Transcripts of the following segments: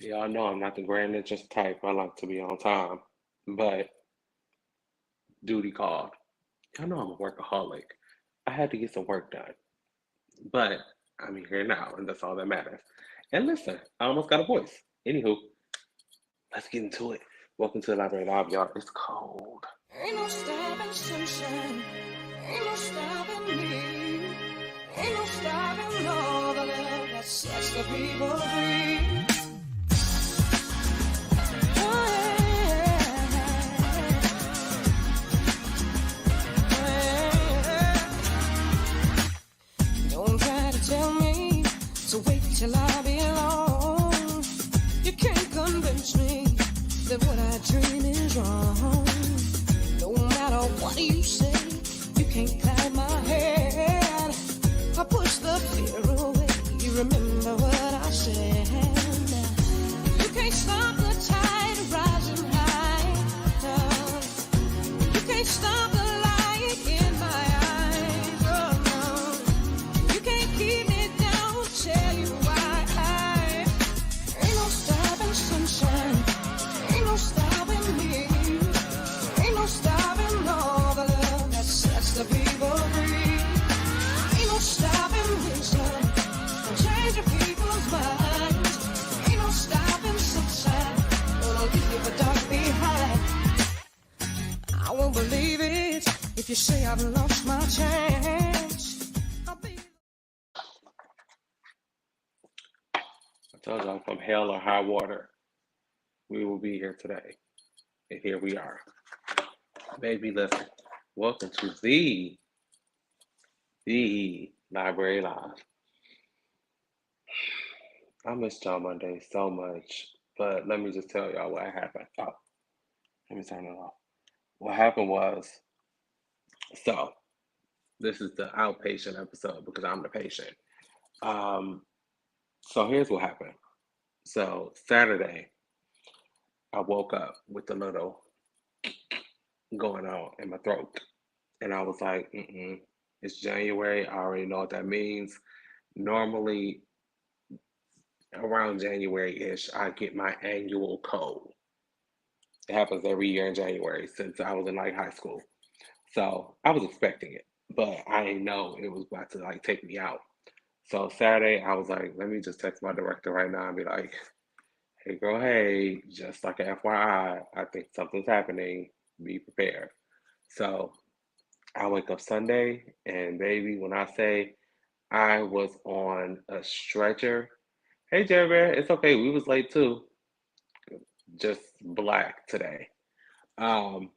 Y'all know I'm not the grand interest type. I like to be on time, but duty called. Y'all know I'm a workaholic. I had to get some work done, but I'm here now, and that's all that matters. And listen, I almost got a voice. Anywho, let's get into it. Welcome to the Library Live, y'all. It's cold. Ain't no stopping sunshine, ain't no stopping me, ain't no stopping all the love that sets the people free. Oh, yeah. Don't try to tell me to wait till I belong. You can't convince me that what I dream is wrong. No matter what you say, you can't climb my head. I push the fear away. You remember what I said. You can't stop the tide rising high. You can't stop the light in my eyes. Oh no, you can't keep me down. Tell you why. Ain't no stopping sunshine. Ain't no stopping me. Ain't no stopping all the love that sets the people free. Ain't no stopping wisdom from changing people's minds. Ain't no stopping sunshine. Gonna leave the dark behind. I won't believe it if you say I've lost my chance. I'll be. I told y'all from hell or high water, we will be here today. And here we are. Baby, listen. Welcome to the Library Live. I missed y'all Monday so much, but let me just tell y'all what happened. Oh, let me turn it off. What happened was, so this is the outpatient episode because I'm the patient. Um, so here's what happened. So Saturday, I woke up with a little going on in my throat, and I was like, it's January. I already know what that means. Normally, around January-ish, I get my annual cold. It happens every year in January since I was in like high school. So I was expecting it, but I didn't know it was about to like take me out. So Saturday, I was like, let me just text my director right now and be like, hey girl, hey, just like an FYI, I think something's happening. Be prepared. So I wake up Sunday, and baby, when I say I was on a stretcher, hey Jerry, it's okay. We was late too. Just black today. Um,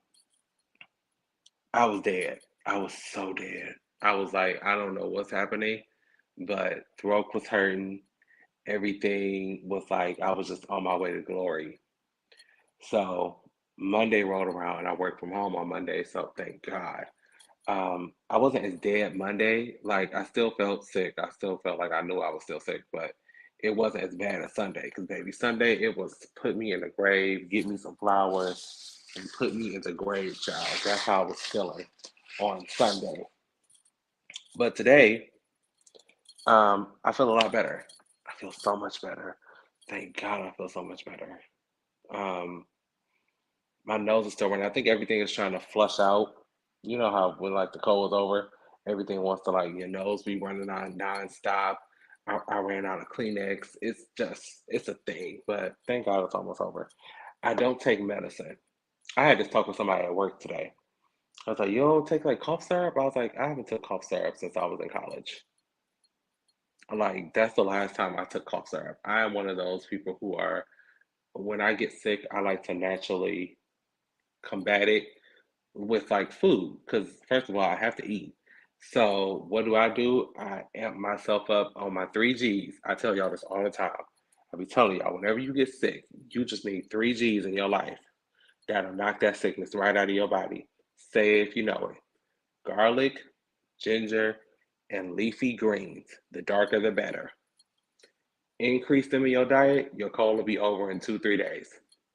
I was dead. I was so dead. I was like, I don't know what's happening, but throat was hurting. Everything was like I was just on my way to glory. So Monday rolled around and I worked from home on Monday, so thank God. I wasn't as dead Monday. Like I still felt sick. I still felt like I knew I was still sick, but it wasn't as bad as Sunday. Because baby, Sunday it was put me in the grave, get me some flowers, and put me in the grave, child. That's how I was feeling on Sunday. But today, I feel a lot better. I feel so much better. Thank God, I feel so much better. Um, my nose is still running. I think everything is trying to flush out. You know how when like the cold is over, everything wants to like your nose be running on nonstop. I ran out of Kleenex. It's just it's a thing, but thank God it's almost over. I don't take medicine. I had this talk with somebody at work today. I was like, you don't take like cough syrup? I was like, I haven't took cough syrup since I was in college. Like that's the last time I took cough syrup. I am one of those people who are when I get sick, I like to naturally combat it with like food because first of all I have to eat. So what do? I amp myself up on my 3 G's. I tell y'all this all the time. I be telling y'all whenever you get sick, you just need 3 G's in your life. That'll knock that sickness right out of your body. Say it if you know it. Garlic, ginger, and leafy greens. The darker the better. Increase them in your diet, your cold will be over in 2, 3 days.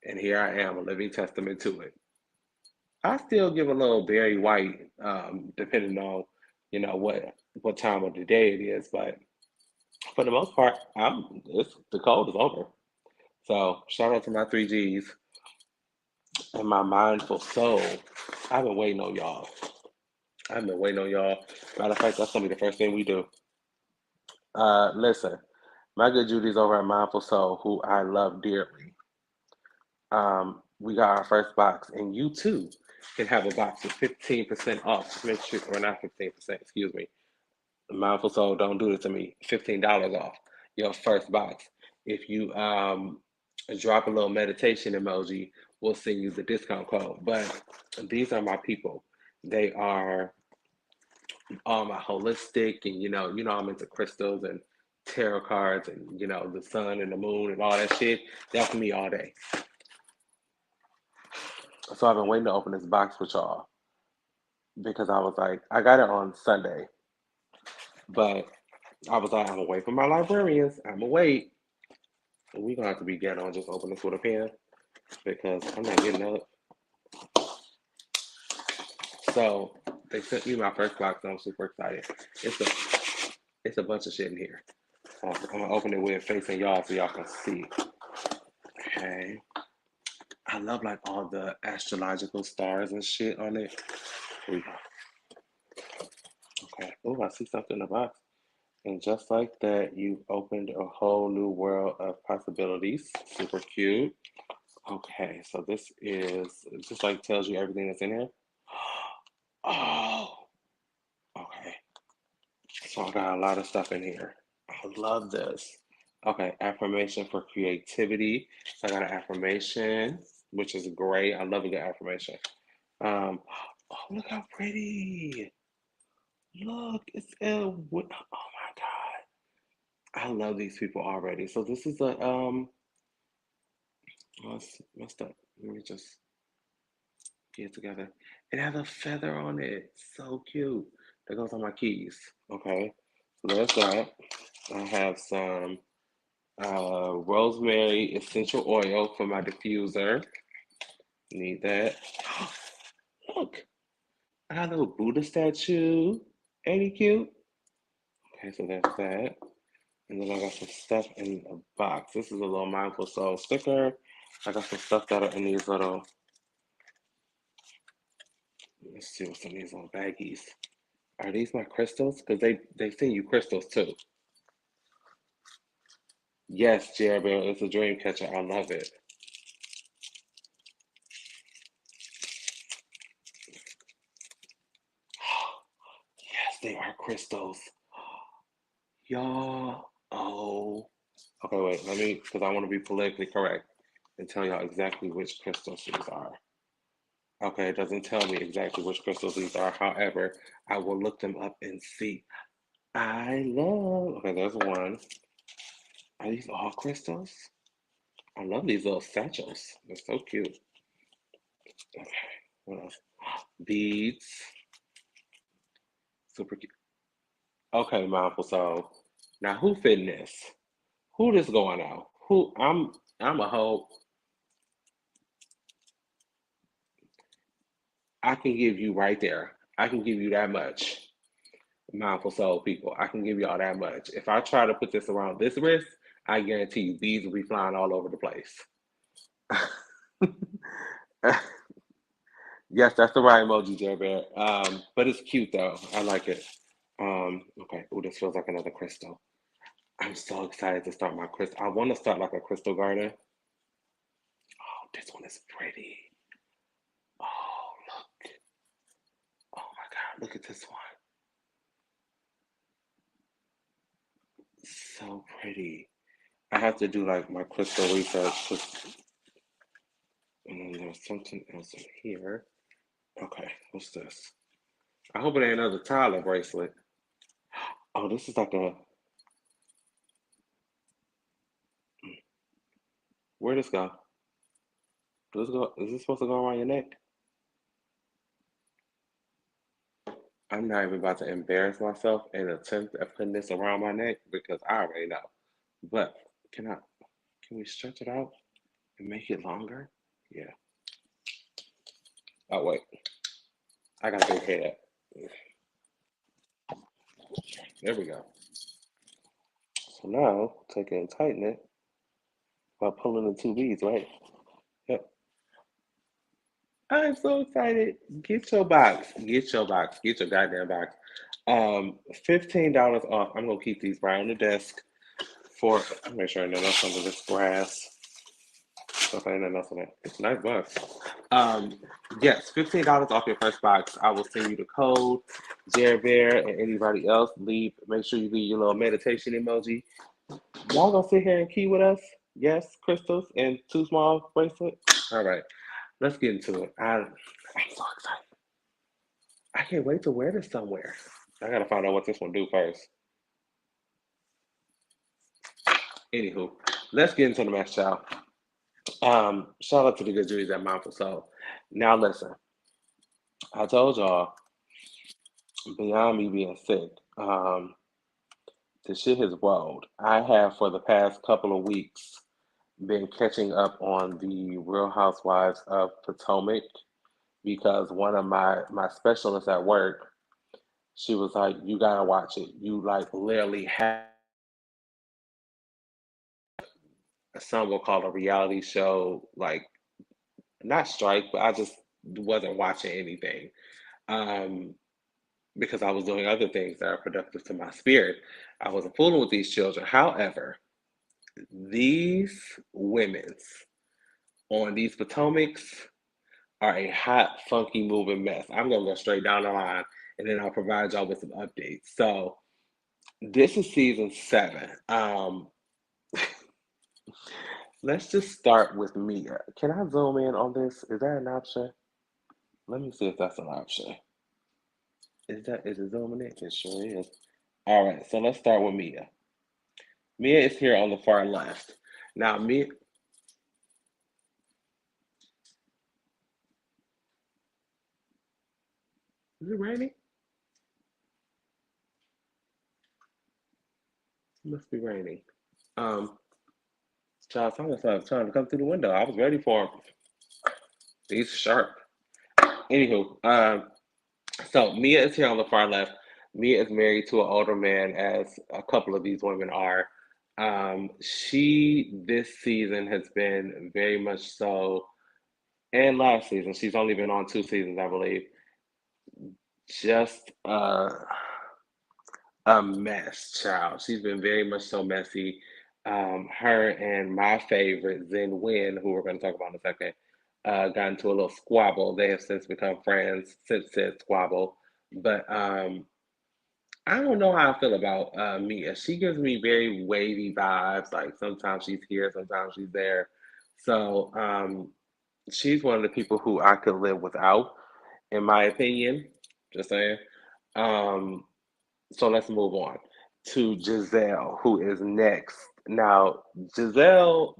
And here I am, a living testament to it. I still give a little berry white, depending on, what time of the day it is. But for the most part, the cold is over. So shout out to my 3Gs and my mindful soul. I've been waiting on y'all. I've been waiting on y'all. Matter of fact, that's gonna be the first thing we do. Listen, my good Judy's over at Mindful Soul, who I love dearly. We got our first box, and you too can have a box with 15% off. Just make sure, or not 15%, excuse me. Mindful Soul, don't do this to me. $15 off your first box. If you drop a little meditation emoji, we'll send you the discount code. But these are my people. They are all my holistic, and I'm into crystals and tarot cards, and the sun and the moon and all that shit. That's me all day. So I've been waiting to open this box with y'all because I was like, I got it on Sunday, but I was like, I'm gonna wait for my librarians. I'm gonna wait. And we're gonna have to be getting on just open this with a pen because I'm not getting up. So they sent me my first box, and I'm super excited. It's a bunch of shit in here. So I'm gonna open it with facing y'all so y'all can see. Okay. I love like all the astrological stars and shit on it. Here we go. Okay. Oh, I see something in the box. And just like that, you've opened a whole new world of possibilities. Super cute. Okay, so this is just like tells you everything that's in here. Oh, okay. So I got a lot of stuff in here. I love this. Okay, affirmation for creativity. So I got an affirmation, which is great. I love a good affirmation. Oh, look how pretty. Look, it's oh my God. I love these people already. So this is a what's that? Let me just get it together. It has a feather on it. So cute. That goes on my keys. Okay. So there's that. I have some rosemary essential oil for my diffuser. Need that. Look, I got a little Buddha statue. Ain't he cute? Okay, so that's that. And then I got some stuff in a box. This is a little Mindful Soul sticker. I got some stuff that are in these little, let's see what's in these little baggies. Are these my crystals? Because they send you crystals too. Yes, Jeremy, it's a dream catcher. I love it. Yes, they are crystals. Y'all. Oh. Okay, wait, let me, because I want to be politically correct and tell y'all exactly which crystals these are. Okay, it doesn't tell me exactly which crystals these are. However, I will look them up and see. Okay, there's one. Are these all crystals? I love these little satchels. They're so cute. Okay, what else? Beads. Super cute. Okay, Mindful Soul. Now who fitting this? Who this going out? Who I'm a hoe. I can give you right there. I can give you that much. Mindful Soul people. I can give y'all that much. If I try to put this around this wrist, I guarantee you beads will be flying all over the place. Yes, that's the right emoji, Jerry Bear. But it's cute though. I like it. Okay. Oh, this feels like another crystal. I'm so excited to start my crystal. I want to start like a crystal garden. Oh, this one is pretty. Oh, look. Oh my God, look at this one. So pretty. I have to do like my crystal research. And then there's something else in here. Okay, what's this? I hope it ain't another Tyler bracelet. Oh, this is like a. Where this go? Does this go? Is this supposed to go around your neck? I'm not even about to embarrass myself and attempt at putting this around my neck because I already know. But can I? Can we stretch it out and make it longer? Yeah. Oh wait, I got a big head. There we go. So now take it and tighten it. by pulling the two B's, right? Yep. I'm so excited. Get your box. Get your box. Get your goddamn box. $15 off. I'm gonna keep these right on the desk for make sure I know that's under this grass. Stuff ain't nothing else on it. It's a nice box. Um, yes, $15 off your first box. I will send you the code. Jerry Bear and anybody else, leave. Make sure you leave your little meditation emoji. Y'all gonna sit here and key with us? Yes, crystals and two small bracelets. All right, let's get into it. I'm so excited. I can't wait to wear this somewhere. I gotta find out what this one do first. Anywho, let's get into the match, child. Shout out to the good Jews at Mindful Soul. Now listen, I told y'all beyond me being sick, the shit has rolled. I have for the past couple of weeks been catching up on the Real Housewives of Potomac because one of my specialists at work, she was like, "You gotta watch it. You like literally have some will call a reality show, like not strike, but I just wasn't watching anything um, because I was doing other things that are productive to my spirit. I wasn't fooling with these children. However, these women's on these Potomacs are a hot, funky, moving mess. I'm gonna go straight down the line, and then I'll provide y'all with some updates. So this is season 7. Let's just start with Mia. Can I zoom in on this? Is that an option? Let me see if that's an option. Is it zooming in? It sure is. All right, so let's start with Mia. Mia is here on the far left. Now, Mia, is it raining? It must be raining. Um, Child, someone started trying to come through the window. I was ready for him. He's sharp. Anywho, so Mia is here on the far left. Mia is married to an older man, as a couple of these women are. She this season has been very much so, and last season, she's only been on 2 seasons, I believe. Just a mess, child. She's been very much so messy. Her and my favorite, Zen Win, who we're going to talk about in a second, got into a little squabble. They have since become friends since said squabble. But I don't know how I feel about Mia. She gives me very wavy vibes. Like sometimes she's here, sometimes she's there. So she's one of the people who I could live without, in my opinion. Just saying. Um, so let's move on to Giselle, who is next. Now, Giselle,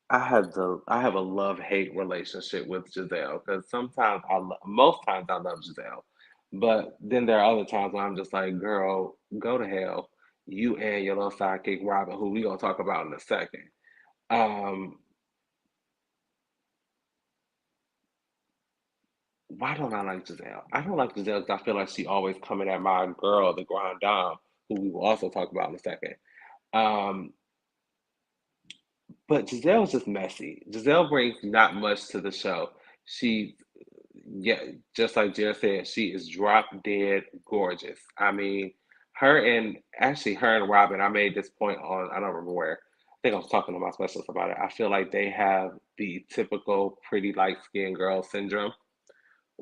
I have a love hate relationship with Giselle because most times I love Giselle, but then there are other times when I'm just like, girl, go to hell. You and your little sidekick Robin, who we gonna talk about in a second. Um, why don't I like Giselle? I don't like Giselle because I feel like she always coming at my girl, the Grand Dame, who we will also talk about in a second. Um, but Giselle's just messy. Giselle brings not much to the show. She, yeah, just like Jared said, she is drop dead gorgeous. I mean, her and Robin, I made this point on, I don't remember where. I think I was talking to my specialist about it. I feel like they have the typical pretty light skinned girl syndrome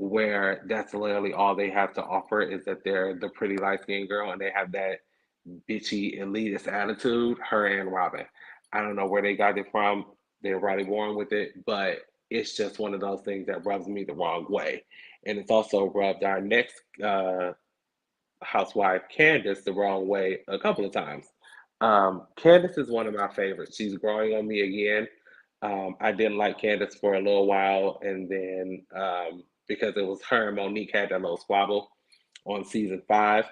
where that's literally all they have to offer is that they're the pretty light skinned girl and they have that bitchy elitist attitude, her and Robin. I don't know where they got it from. They're probably born with it, but it's just one of those things that rubs me the wrong way. And it's also rubbed our next housewife, Candace, the wrong way a couple of times. Candace is one of my favorites. She's growing on me again. I didn't like Candace for a little while, and then because it was her and Monique had that little squabble on season 5,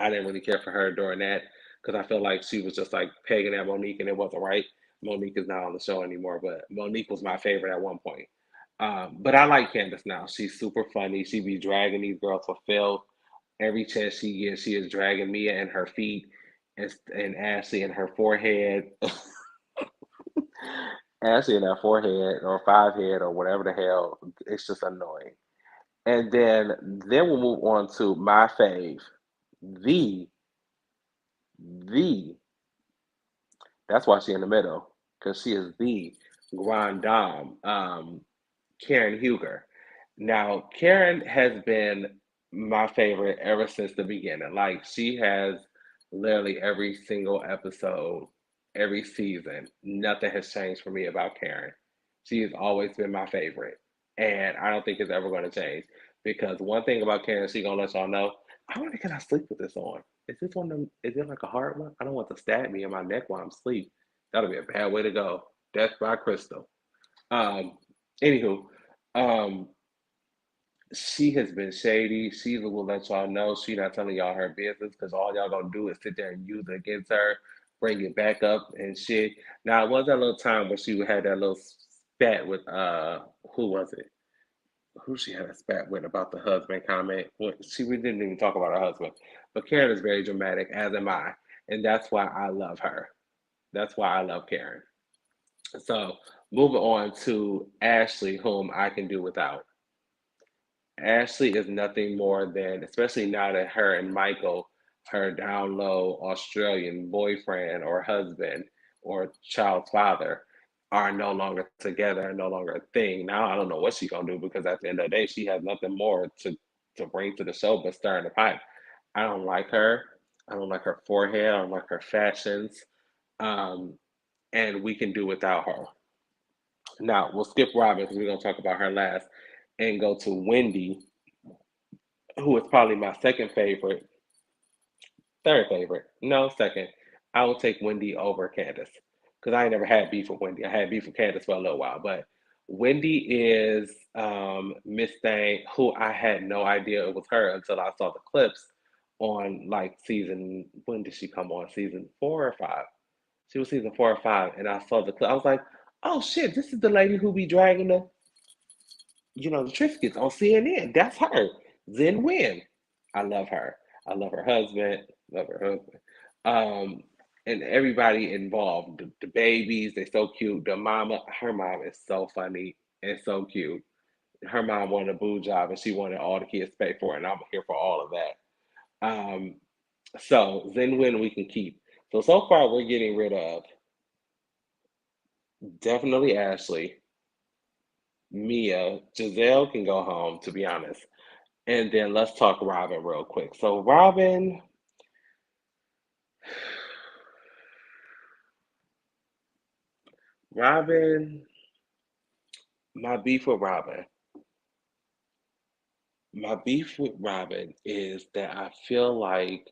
I didn't really care for her during that because I felt like she was just like pegging at Monique and it wasn't right. Monique is not on the show anymore, but Monique was my favorite at one point. But I like Candace now. She's super funny. She be dragging these girls for filth. Every chance she gets, she is dragging Mia and her feet. and Ashley and her forehead, Ashley and her forehead or five head or whatever the hell. It's just annoying. And then we'll move on to my fave, the the. That's why she in the middle because she is the grand dame. Karen Huger. Now, Karen has been my favorite ever since the beginning. Like, she has literally every single episode, every season. Nothing has changed for me about Karen. She has always been my favorite. And I don't think it's ever going to change. Because one thing about Karen, she going to let y'all know, I wonder, can I sleep with this on? Is this one of them, is it like a hard one? I don't want to stab me in my neck while I'm asleep. That'll be a bad way to go. Death by Crystal. Um, Anywho, um, she has been shady. She will let y'all know she not telling y'all her business because all y'all gonna do is sit there and use it against her, bring it back up and shit. Now it was that little time where she had that little spat with who was it? Who she had a spat with about the husband comment. Well, we didn't even talk about her husband. But Karen is very dramatic, as am I. And that's why I love her. That's why I love Karen. So moving on to Ashley, whom I can do without. Ashley is nothing more than, especially now that her and Michael, her down low Australian boyfriend or husband or child's father, are no longer together and no longer a thing. Now I don't know what she's gonna do because at the end of the day, she has nothing more to bring to the show but stirring the pot. I don't like her. I don't like her forehead. I don't like her fashions. Um, and we can do without her. Now we'll skip Robin because we're gonna talk about her last and go to Wendy, who is probably my second favorite, third favorite, no, second. I will take Wendy over Candace because I ain't never had beef with Wendy. I had beef with Candace for a little while, but Wendy is Miss Thing, who I had no idea it was her until I saw the clips on like season. When did she come on? Season 4 or 5? She was season 4 or 5, and I saw the clip. I was like, "Oh shit, this is the lady who be dragging the Triscuits on CNN. That's her. Zen Win. I love her. I love her husband. Love her husband. Um, and everybody involved. The babies, they so cute. The mama, her mom is so funny and so cute. Her mom wanted a boo job and she wanted all the kids to pay for it, and I'm here for all of that. So Zen Win we can keep. So far we're getting rid of definitely Ashley, Mia, Giselle can go home, to be honest. And then let's talk Robin real quick. So Robin, my beef with Robin, my beef with Robin is that I feel like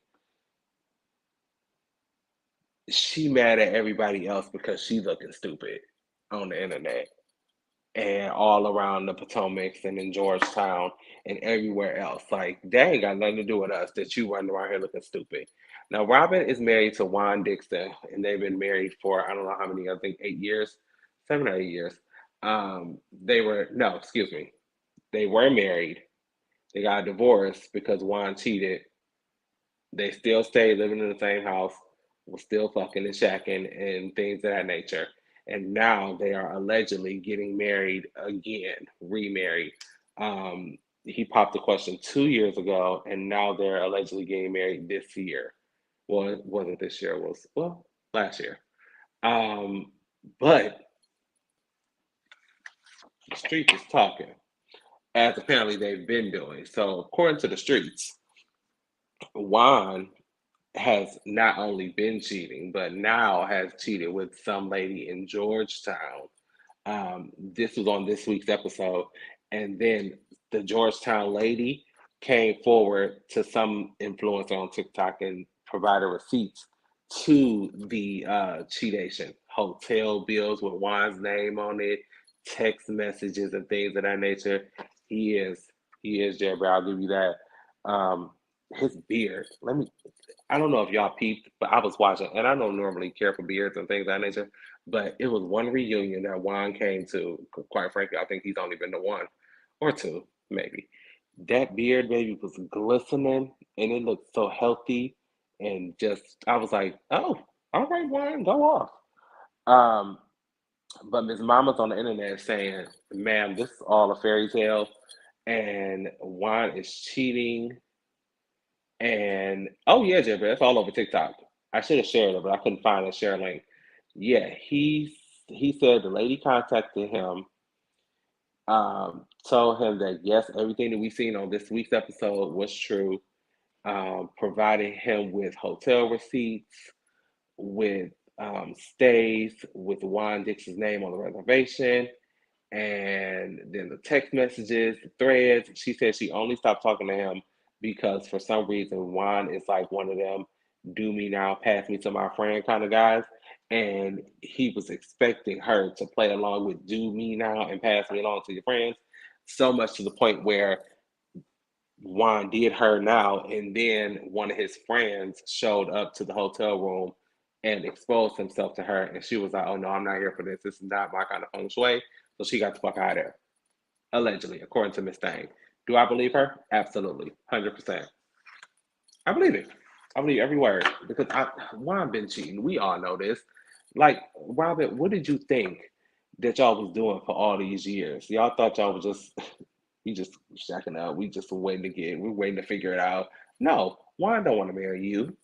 she mad at everybody else because she looking stupid on the internet and all around the Potomacs and in Georgetown and everywhere else. Like, that ain't got nothing to do with us that you running around here looking stupid. Now, Robin is married to Juan Dixon, and they've been married for I don't know how many, I think 8 years, 7 or 8 years. They were, no, excuse me, they were married. They got divorced because Juan cheated. They still stayed living in the same house, was still fucking and shacking and things of that nature. And now they are allegedly getting married again, remarried. He popped the question 2 years ago, and now they're allegedly getting married this year. Well, it wasn't this year, it was, well, last year. Um, but the streets is talking, as apparently they've been doing. So, according to the streets, Juan has not only been cheating, but now has cheated with some lady in Georgetown. This was on this week's episode. And then the Georgetown lady came forward to some influencer on TikTok and provided receipts to the cheatation. Hotel bills with Juan's name on it, text messages and things of that nature. He is, he is Jerry. I'll give you that. Um, his beard. I don't know if y'all peeped, but I was watching, and I don't normally care for beards and things of that nature, but it was one reunion that Juan came to. Quite frankly, I think he's only been to one or two, maybe. That beard, baby, was glistening, and it looked so healthy and just I was like, oh, all right, Juan, go off. Um, but Miss Mama's on the internet saying, ma'am, this is all a fairy tale, and Juan is cheating. And oh yeah, Jeffrey, that's all over TikTok. I should have shared it, but I couldn't find a share link. Yeah, he said the lady contacted him, told him that yes, everything that we've seen on this week's episode was true, provided him with hotel receipts, with stays, with Juan Dix's name on the reservation, and then the text messages, the threads. She said she only stopped talking to him because for some reason Juan is like one of them do me now, pass me to my friend kind of guys. And he was expecting her to play along with do me now and pass me along to your friends. So much to the point where Juan did her now, and then one of his friends showed up to the hotel room and exposed himself to her, and she was like, "Oh no, I'm not here for this. This is not my kind of feng shui." So she got the fuck out of there, allegedly, according to Miss Thang. Do I believe her? Absolutely, 100%. I believe it. I believe every word because Juan been cheating. We all know this. Like Robin, what did you think that y'all was doing for all these years? Y'all thought y'all was just we just shacking up. We're waiting to figure it out. No, Juan don't want to marry you.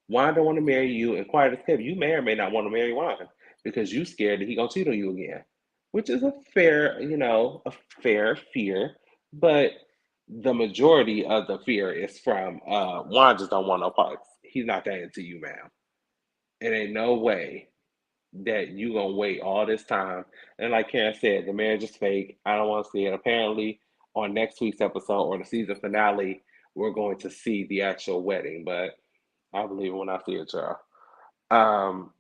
Juan don't want to marry you, and quite as kept, you may or may not want to marry Juan because you scared that he gonna cheat on you again, which is a fair, a fair fear. But the majority of the fear is from Juan just don't want no parts. He's not that into you, ma'am. It ain't no way that you gonna wait all this time. And like Karen said, the marriage is fake. I don't want to see it. Apparently, on next week's episode or the season finale, we're going to see the actual wedding. But I believe it when I see it, y'all. Um,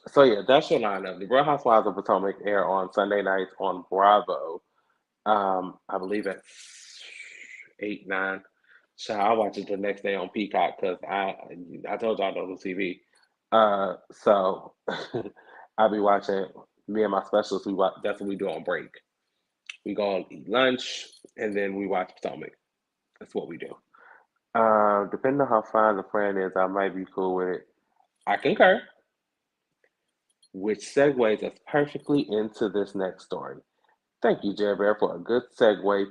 so yeah, that's your lineup. The Real Housewives of Potomac air on Sunday nights on Bravo. I believe at 8, 9. So I'll watch it the next day on Peacock because I told y'all I don't do TV. So I'll be watching. Me and my specialists. That's what we do on break. We go and eat lunch and then we watch Potomac. That's what we do. Depending on how fine the friend is, I might be cool with it. I concur, which segues us perfectly into this next story. Thank you, Jerry Bear, for a good segue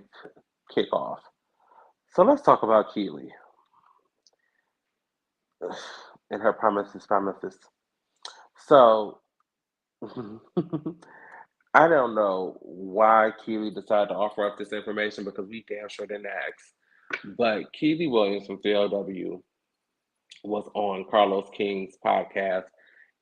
kickoff. So let's talk about Kiely and her promises. So I don't know why Kiely decided to offer up this information because we damn sure didn't ask. But Kiely Williams from 3LW was on Carlos King's podcast,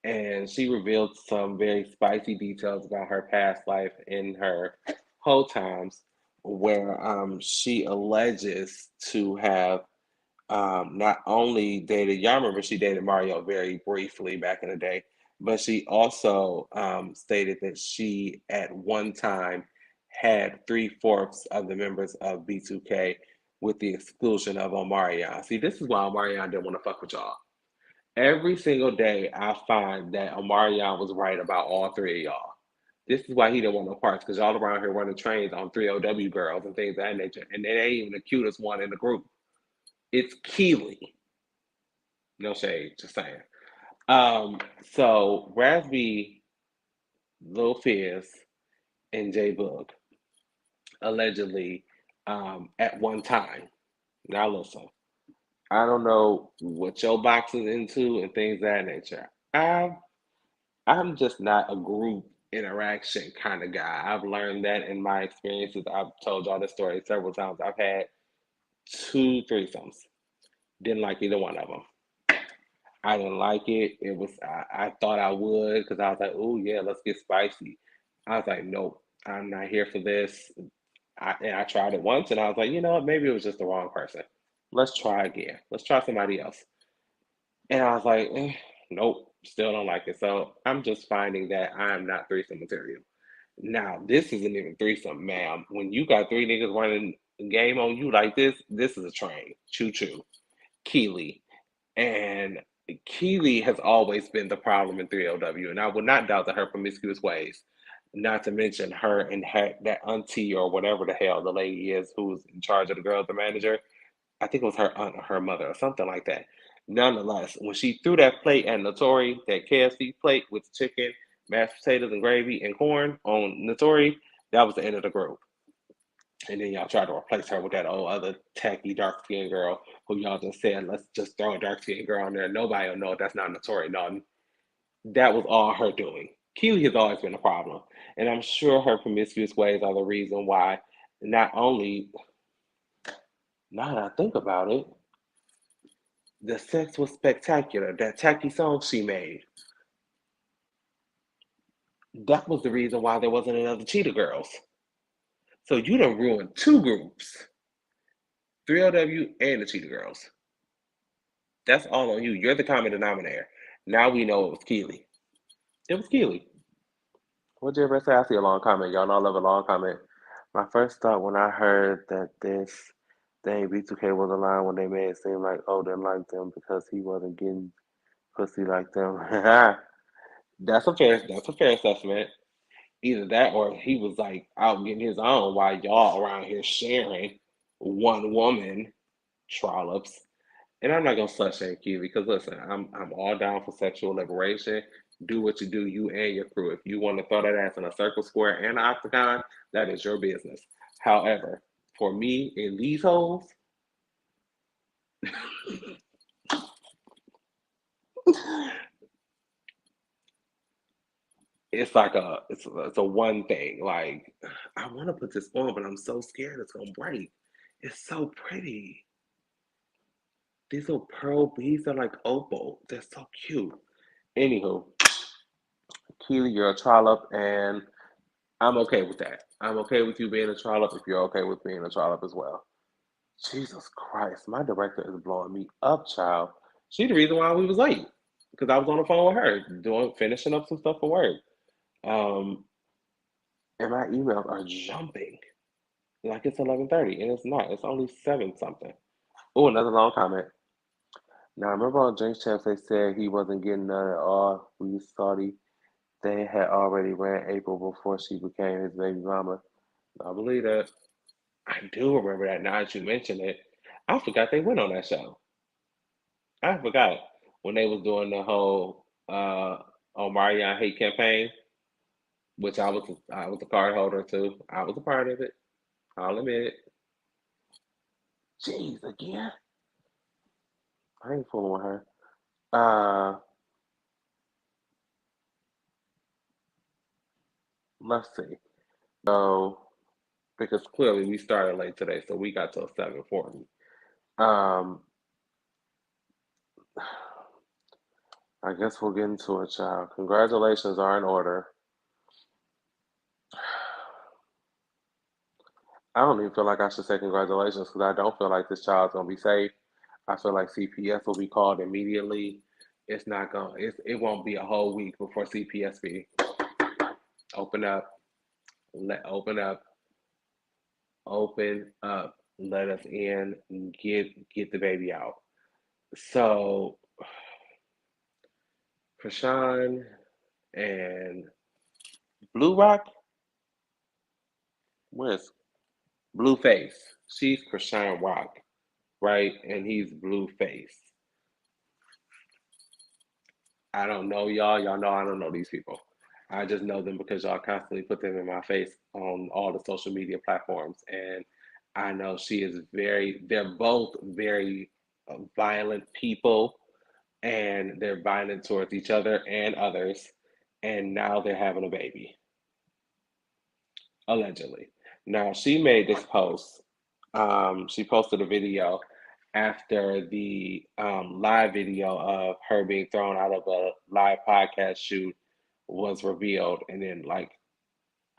and she revealed some very spicy details about her past life in her whole times, where she alleges to have not only dated, y'all remember she dated Mario very briefly back in the day, but she also stated that she at one time had three-fourths of the members of B2K with the exclusion of Omarion. See, this is why Omarion didn't want to fuck with y'all. Every single day, I find that Omarion was right about all three of y'all. This is why he didn't want no parts because y'all around here running trains on 3OW girls and things of that nature. And they ain't even the cutest one in the group. It's Kiely. No shade, just saying. So Raspy, Lil Fizz, and J Boog allegedly at one time. Now listen, I don't know what your box is into and things of that nature. I'm just not a group interaction kind of guy. I've learned that in my experiences. I've told y'all this story several times. I've had two threesomes. Didn't like either one of them. I didn't like it. It was I thought I would because I was like, oh yeah, let's get spicy. I was like, nope, I'm not here for this. And I tried it once and I was like, you know what, maybe it was just the wrong person. Let's try again. Let's try somebody else. And I was like, nope, still don't like it. So I'm just finding that I am not threesome material. Now, this isn't even threesome, ma'am. When you got three niggas running a game on you like this is a train. Choo choo. Kiely. And Kiely has always been the problem in 3LW, and I would not doubt that her promiscuous ways, not to mention her and that auntie or whatever the hell the lady is who's in charge of the girls, the manager. I think it was her aunt or her mother or something like that. Nonetheless, when she threw that plate at Notori, that KFC plate with the chicken, mashed potatoes and gravy and corn on Notori, that was the end of the group. And then y'all tried to replace her with that old other tacky dark skinned girl who y'all just said, let's just throw a dark skinned girl on there. Nobody will know that's not Notori. No, that was all her doing. Kiely has always been a problem. And I'm sure her promiscuous ways are the reason why not only, now that I think about it, the sex was spectacular. That tacky song she made, that was the reason why there wasn't another Cheetah Girls. So you done ruined two groups, 3LW and the Cheetah Girls. That's all on you. You're the common denominator. Now we know it was Kiely. It was Kiely. What'd you ever say? I see a long comment. Y'all know I love a long comment. My first thought when I heard that this thing B2K was aligned when they made it seem like Odin liked them because he wasn't getting pussy like them. That's a fair assessment. Either that or he was like out getting his own while y'all around here sharing one woman trollops. And I'm not gonna slut shame Kiwi because listen, I'm all down for sexual liberation. Do what you do, you and your crew. If you want to throw that ass in a circle, square, and an octagon, that is your business. However, for me in these holes, it's like it's a one thing. Like I want to put this on, but I'm so scared it's gonna break. It's so pretty. These little pearl beads are like opal. They're so cute. Anywho, Keely, you're a trollop, and I'm okay with that. I'm okay with you being a trollop if you're okay with being a trollop as well. Jesus Christ, my director is blowing me up, child. She the reason why we was late because I was on the phone with her doing finishing up some stuff for work. Um, and my emails are jumping like it's 11:30, and it's not. It's only seven something. Oh, another long comment. Now remember on Jinx Champs they said he wasn't getting none at all. We saw they had already ran April before she became his baby mama. I believe that. I do remember that now that you mention it. I forgot they went on that show. I forgot when they was doing the whole Omarion hate campaign, which I was a card holder too. I was a part of it. I'll admit it. Jeez, again. I ain't fooling with her. Uh let's see. So because clearly we started late today, so we got till 7:40. Um I guess we'll get into it, child. Congratulations are in order. I don't even feel like I should say congratulations because I don't feel like this child's gonna be safe. I feel like CPS will be called immediately. It's not gonna. It won't be a whole week before CPS be open up. Open up. Open up. Let us in. Get the baby out. So Chrisean and Blue Rock. Where's Blueface? She's Chrisean Rock, right? And he's Blueface. I don't know y'all. Y'all know I don't know these people. I just know them because y'all constantly put them in my face on all the social media platforms. And I know they're both very violent people and they're violent towards each other and others. And now they're having a baby, allegedly. Now, she made this post. She posted a video after the live video of her being thrown out of a live podcast shoot was revealed. And then, like,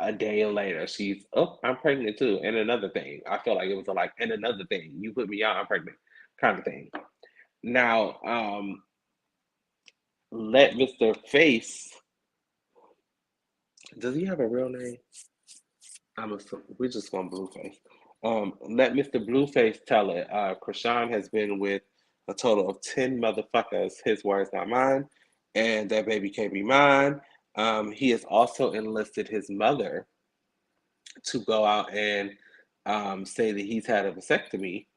a day later, she's, oh, I'm pregnant too. And another thing. I feel like it was like, and another thing. You put me out, I'm pregnant, kind of thing. Now, let Mr. Face, does he have a real name? We're just going Blueface. Let Mr. Blueface tell it. Chrisean has been with a total of 10 motherfuckers, his words, not mine, and that baby can't be mine. He has also enlisted his mother to go out and say that he's had a vasectomy,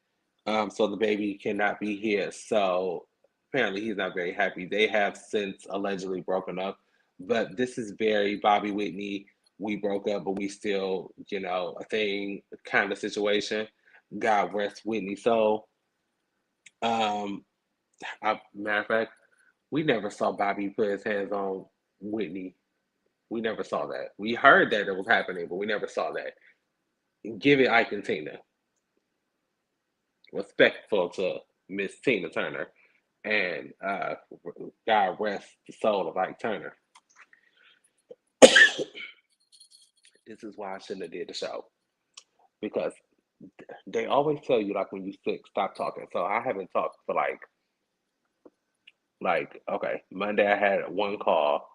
so the baby cannot be his. So apparently he's not very happy. They have since allegedly broken up, but this is very Bobby Whitney. We broke up, but we still, a thing kind of situation. God rest Whitney. So, um, matter of fact, we never saw Bobby put his hands on Whitney. We never saw that. We heard that it was happening, but we never saw that. Give it Ike and Tina. Respectful to Miss Tina Turner, and God rest the soul of Ike Turner. This is why I shouldn't have did the show, because they always tell you like when you sick, stop talking. So I haven't talked for okay, Monday I had one call,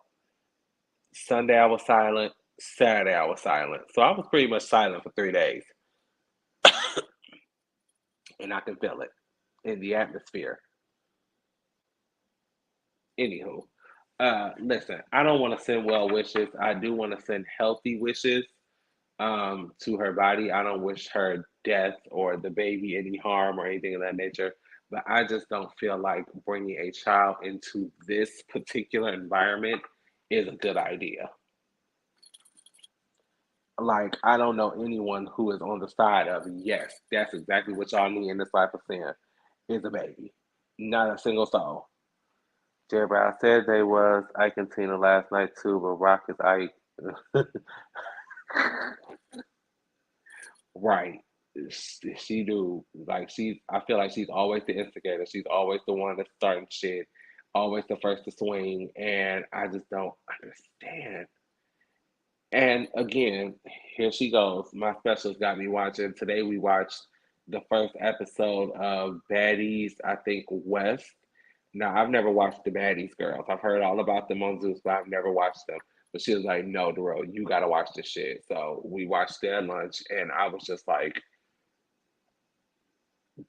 Sunday I was silent, Saturday I was silent. So I was pretty much silent for 3 days, and I can feel it in the atmosphere. Anywho, listen, I don't want to send well wishes. I do want to send healthy wishes to her body. I don't wish her death or the baby any harm or anything of that nature. But I just don't feel like bringing a child into this particular environment is a good idea. Like, I don't know anyone who is on the side of, yes, that's exactly what y'all need in this life of sin is a baby. Not a single soul. Jerry Brown said they was Ike and Tina last night too, but Rock is Ike. Right. She do. Like, I feel like she's always the instigator. She's always the one that's starting shit, always the first to swing, and I just don't understand. And again, here she goes. My specialist got me watching. Today we watched the first episode of Baddies, I think West. Now, I've never watched the Baddies Girls. I've heard all about them on Zeus, but I've never watched them. But she was like, no, Dero, you gotta watch this shit. So we watched their lunch, and I was just like,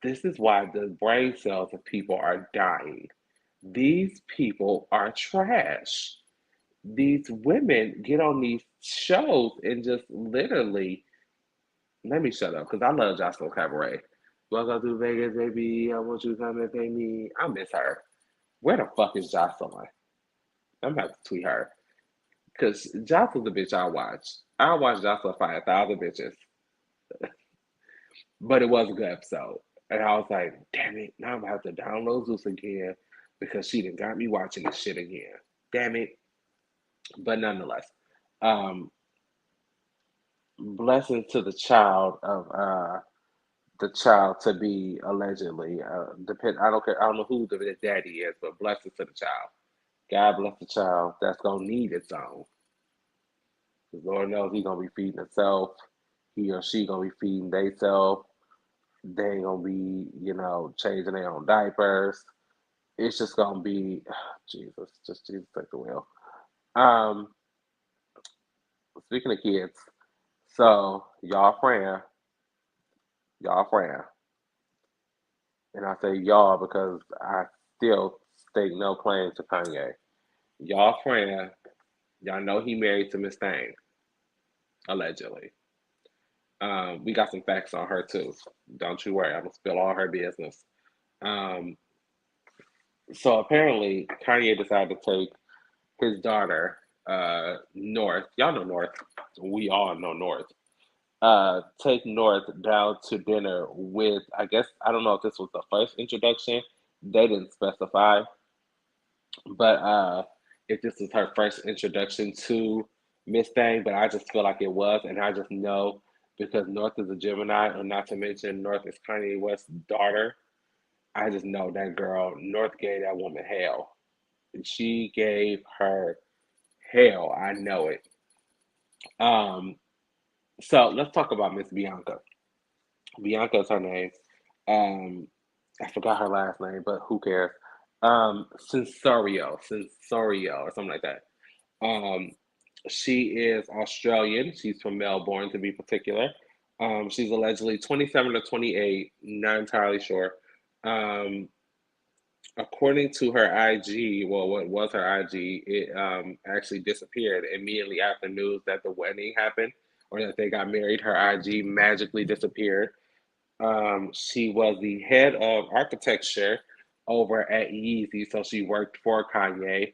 this is why the brain cells of people are dying. These people are trash. These women get on these shows and just literally, let me shut up because I love Jocelyn Cabaret. Welcome to Vegas, baby. I want you to come and pay me. I miss her. Where the fuck is Jocelyn? I'm about to tweet her because Jocelyn's the bitch I watch. I watch Jocelyn fight 1,000 bitches, but it was a good episode. And I was like, damn it, now I'm gonna have to download Zeus again because she done got me watching this shit again. Damn it. But nonetheless, um, blessings to the child to be allegedly I don't care, I don't know who the daddy is, but blessings to the child. God bless the child that's gonna need its own. The Lord knows He's gonna be feeding itself. He or she gonna be feeding theyself. They ain't gonna be, changing their own diapers. It's just gonna be Jesus, just Jesus take the wheel. Um, Speaking of kids, so y'all friend, and I say y'all because I still stake no claim to Kanye. Y'all friend, y'all know he married to Miss Thing, allegedly. We got some facts on her too. Don't you worry, I'm gonna spill all her business. Um, so apparently Kanye decided to take his daughter, North. Y'all know North. We all know North. Take North down to dinner with, I guess, I don't know if this was the first introduction. They didn't specify, but if this was her first introduction to Miss Thing, but I just feel like it was, and I just know because North is a Gemini, and not to mention North is Kanye West's daughter. I just know that girl, North gave that woman hell. She gave her hell. I know it. Um, so let's talk about Miss Bianca. Bianca is her name. Um, I forgot her last name, but who cares? Sensorio, or something like that. Um, she is Australian. She's from Melbourne, to be particular. She's allegedly 27 or 28, not entirely sure. Um, According to her IG, well, what was her IG, it actually disappeared immediately after news that the wedding happened or that they got married. Her IG magically disappeared. She was the head of architecture over at Yeezy. So she worked for Kanye.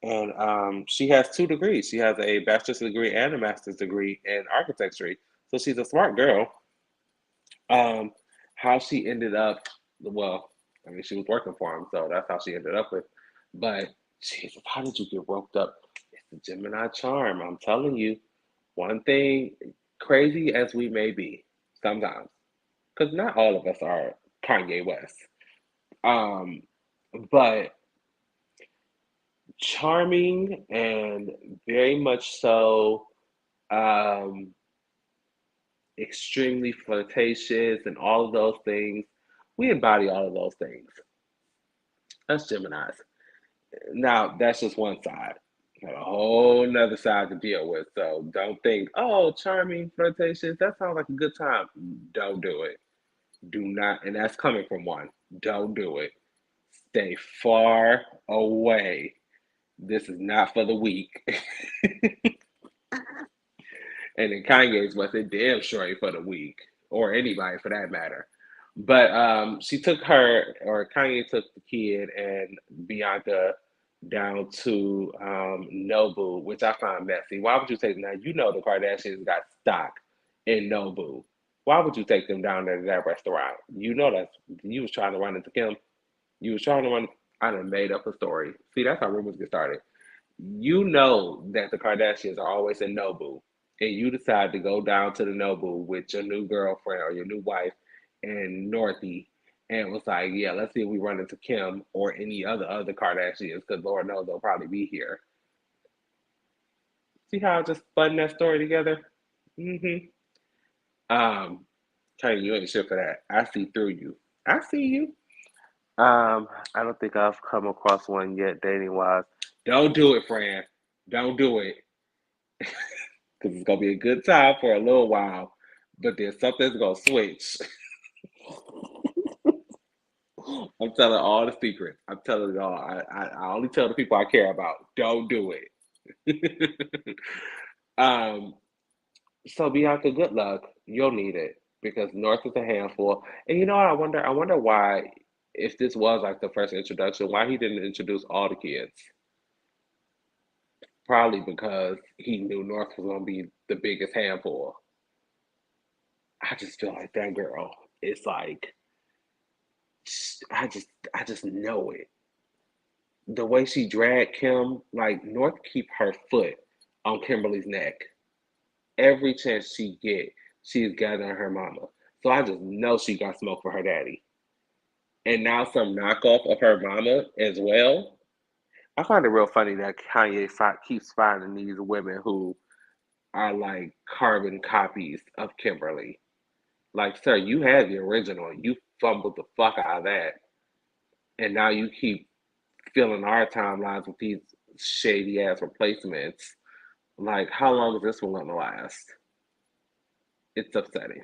And she has 2 degrees. She has a bachelor's degree and a master's degree in architecture. So she's a smart girl. Um, how she ended up, well, I mean, she was working for him, so that's how she ended up with. But Jesus, how did you get roped up? It's the Gemini charm. I'm telling you, one thing, crazy as we may be, sometimes, because not all of us are Kanye West, um, but charming and very much so, um, extremely flirtatious and all of those things. We embody all of those things. That's Gemini's. Now, that's just one side. Got a whole nother side to deal with. So don't think, oh, charming, flirtatious, that sounds like a good time. Don't do it. Do not, and that's coming from one. Don't do it. Stay far away. This is not for the weak. And then Kanye's was it damn sure ain't for the weak, or anybody for that matter. But she took her, or Kanye took the kid and Bianca down to Nobu, which I find messy. Why would you take now? You know the Kardashians got stock in Nobu. Why would you take them down there to that restaurant? You know that you was trying to run into Kim. You was trying to run. I done made up a story. See, that's how rumors get started. You know that the Kardashians are always in Nobu, and you decide to go down to the Nobu with your new girlfriend or your new wife and Northy, and was like, yeah, let's see if we run into Kim or any other Kardashians, because Lord knows they'll probably be here. See how I just spun that story together? Mm-hmm. Um, Kanye, you ain't shit for that. I see through you. I see you. I don't think I've come across one yet, dating wise. Don't do it, Fran. Don't do it. Because it's gonna be a good time for a little while, but then something's gonna switch. I'm telling all the secrets. I'm telling y'all. I only tell the people I care about. Don't do it. um. So Bianca, good luck. You'll need it because North is a handful. And you know what? I wonder why, if this was like the first introduction, why he didn't introduce all the kids. Probably because he knew North was gonna be the biggest handful. I just feel like that girl. It's like I just know it. The way she dragged Kim, like North keep her foot on Kimberly's neck every chance she get. She's gathering her mama, so I just know she got smoke for her daddy. And now some knockoff of her mama as well. I find it real funny that keeps finding these women who are like carbon copies of Kimberly. Like, sir, you had the original. You fumbled the fuck out of that. And now you keep filling our timelines with these shady ass replacements. Like, how long is this one gonna last? It's upsetting.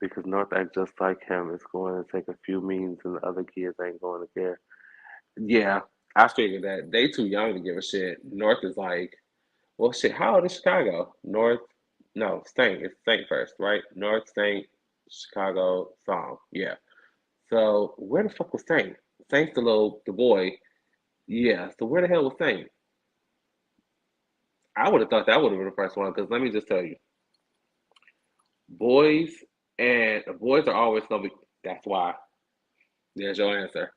Because North act just like him. It's going to take a few means and the other kids ain't going to care. Yeah, I figured that they too young to give a shit. North is like, well, shit. How old is Chicago? North, no, Stank. It's Stank first, right? North, Stank, Chicago, song. Yeah. So where the fuck was Stank? Stank's the boy. Yeah. So where the hell was Stank? I would have thought that would have been the first one because let me just tell you, boys boys are always gonna be. That's why. There's your answer.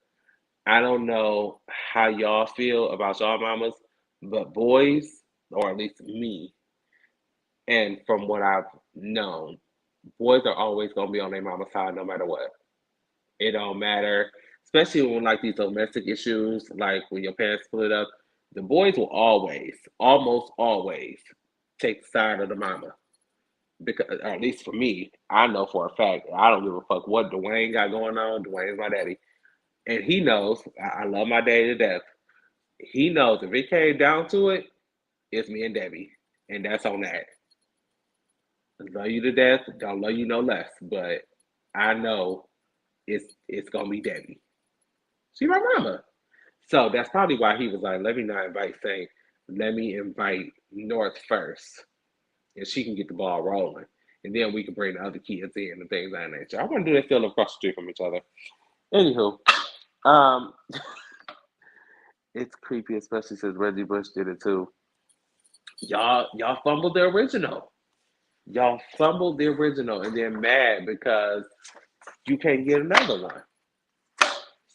I don't know how y'all feel about y'all mamas, but boys, or at least me, and from what I've known, boys are always gonna be on their mama's side no matter what. It don't matter, especially when like these domestic issues, like when your parents split up, the boys will always, almost always, take the side of the mama. Because at least for me, I know for a fact I don't give a fuck what Dwayne got going on. Dwayne's my daddy, and he knows I love my daddy to death. He knows if it came down to it, it's me and Debbie, and that's on that. Love you to death, don't love you no less, but I know it's gonna be Debbie. She my mama. So that's probably why he was like, let me not invite Saint. Let me invite North first. And she can get the ball rolling. And then we can bring the other kids in and things of that nature. I want to do that still across the street from each other. Anywho, it's creepy, especially since Reggie Bush did it too. Y'all fumbled the original. Y'all fumbled the original, and they're mad because you can't get another one.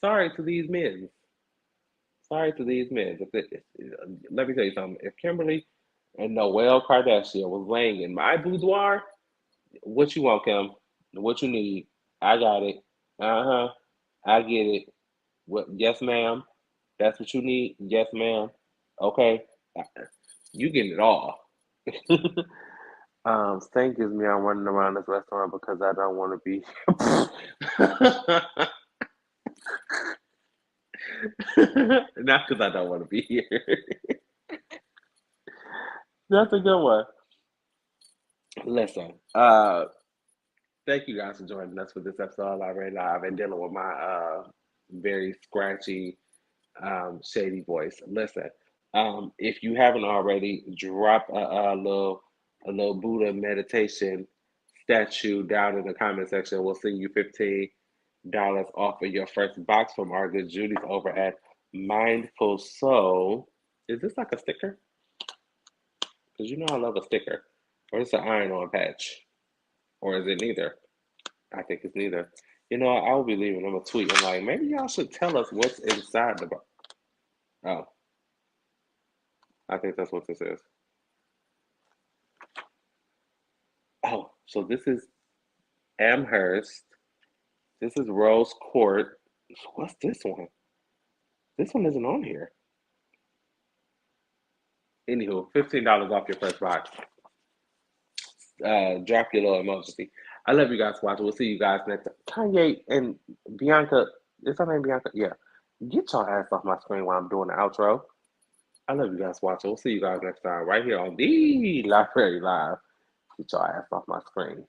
Sorry to these men. Sorry to these men. Let me tell you something. If Kimberly and Noelle Kardashian was laying in my boudoir, what you want, Kim? What you need? I got it. Uh-huh. I get it. What? Yes, ma'am. That's what you need? Yes, ma'am. Okay. You getting it all. Stan gives me I'm running around this restaurant because I don't want to be not because I don't want to be here. That's a good one. Listen, thank you guys for joining us for this episode. I've been dealing with my very scratchy, shady voice. Listen, if you haven't already, drop a little Buddha meditation statue down in the comment section. We'll send you $15 off of your first box from our good Judy's over at Mindful Soul. Is this like a sticker? Because you know I love a sticker. Or is it an iron-on patch? Or is it neither? I think it's neither. You know, I will be leaving them a tweet. I'm like, maybe y'all should tell us what's inside the box. Oh, I think that's what this is. Oh, so this is Amherst. This is Rose Court. What's this one? This one isn't on here. Anywho, $15 off your first box. Drop your little emoji. I love you guys for watching. We'll see you guys next time. Kanye and Bianca, is her name Bianca? Yeah. Get your ass off my screen while I'm doing the outro. I love you guys for watching. We'll see you guys next time right here on the Library Live. Get your ass off my screen.